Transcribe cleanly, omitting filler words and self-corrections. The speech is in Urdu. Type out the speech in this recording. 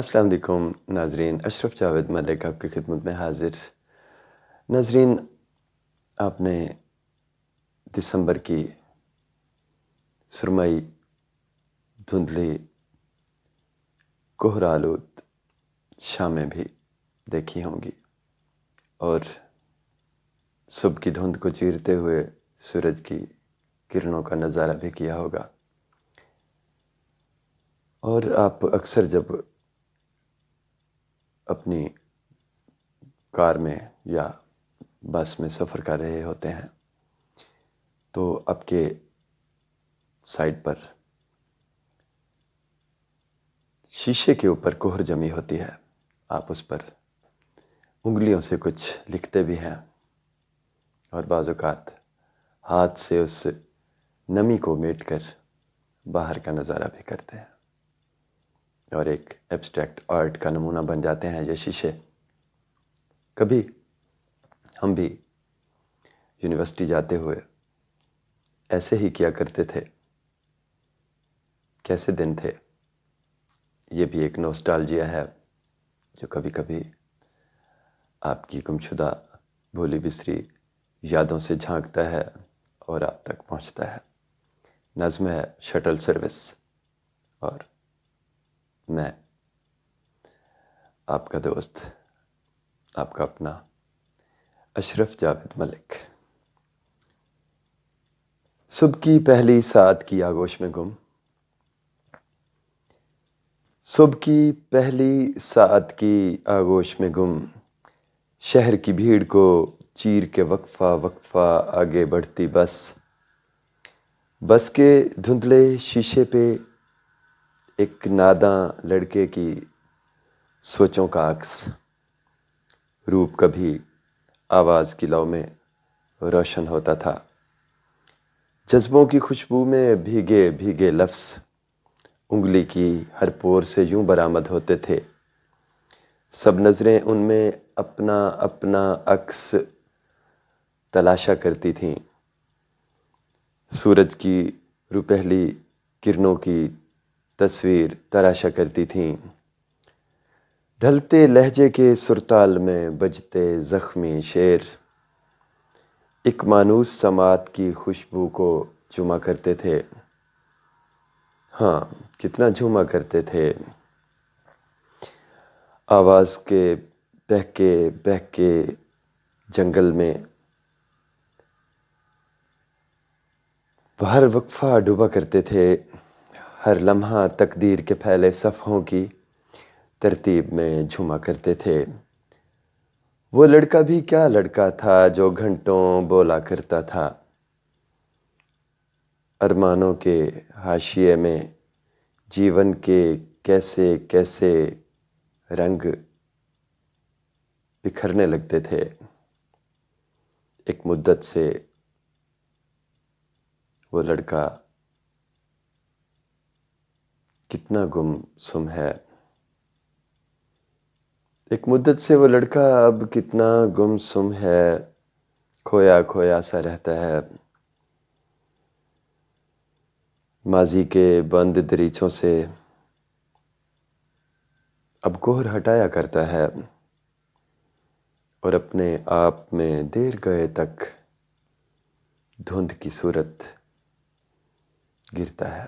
السلام علیکم ناظرین، اشرف جاوید ملک آپ کی خدمت میں حاضر۔ ناظرین، آپ نے دسمبر کی سرمائی دھندلی کوہرا آلود شامیں بھی دیکھی ہوں گی اور صبح کی دھند کو چیرتے ہوئے سورج کی کرنوں کا نظارہ بھی کیا ہوگا۔ اور آپ اکثر جب اپنی کار میں یا بس میں سفر کر رہے ہوتے ہیں تو آپ کے سائڈ پر شیشے کے اوپر کوہر جمی ہوتی ہے، آپ اس پر انگلیوں سے کچھ لکھتے بھی ہیں اور بعض اوقات ہاتھ سے اس نمی کو میٹ کر باہر کا نظارہ بھی کرتے ہیں اور ایک ایبسٹریکٹ آرٹ کا نمونہ بن جاتے ہیں یہ شیشے۔ کبھی ہم بھی یونیورسٹی جاتے ہوئے ایسے ہی کیا کرتے تھے۔ کیسے دن تھے، یہ بھی ایک نوسٹالجیا ہے جو کبھی کبھی آپ کی گمشدہ بھولی بسری یادوں سے جھانکتا ہے اور آپ تک پہنچتا ہے۔ نظم ہے شٹل سروس اور میں آپ کا دوست، آپ کا اپنا اشرف جاوید ملک۔ صبح کی پہلی ساعت کی آغوش میں گم، صبح کی پہلی ساعت کی آغوش میں گم، شہر کی بھیڑ کو چیر کے وقفہ وقفہ آگے بڑھتی بس کے دھندلے شیشے پہ ایک ناداں لڑکے کی سوچوں کا عکس، روپ کبھی آواز کی لو میں روشن ہوتا تھا، جذبوں کی خوشبو میں بھیگے بھیگے لفظ انگلی کی ہر پور سے یوں برآمد ہوتے تھے، سب نظریں ان میں اپنا اپنا عکس تلاشا کرتی تھیں، سورج کی روپہلی کرنوں کی تصویر تراشا کرتی تھیں، ڈھلتے لہجے کے سرتال میں بجتے زخمی شعر ایک مانوس سماعت کی خوشبو کو چوما کرتے تھے۔ ہاں، کتنا جھوما کرتے تھے، آواز کے بہکے جنگل میں ہر وقفہ ڈوبا کرتے تھے، ہر لمحہ تقدیر کے پھیلے صفحوں کی ترتیب میں جھوما کرتے تھے۔ وہ لڑکا بھی کیا لڑکا تھا جو گھنٹوں بولا کرتا تھا، ارمانوں کے حاشیے میں جیون کے کیسے کیسے رنگ بکھرنے لگتے تھے۔ ایک مدت سے وہ لڑکا کتنا گم سم ہے، ایک مدت سے وہ لڑکا اب کتنا گم سم ہے، کھویا کھویا سا رہتا ہے، ماضی کے بند دریچوں سے اب کوہر ہٹایا کرتا ہے اور اپنے آپ میں دیر گئے تک دھند کی صورت گرتا ہے۔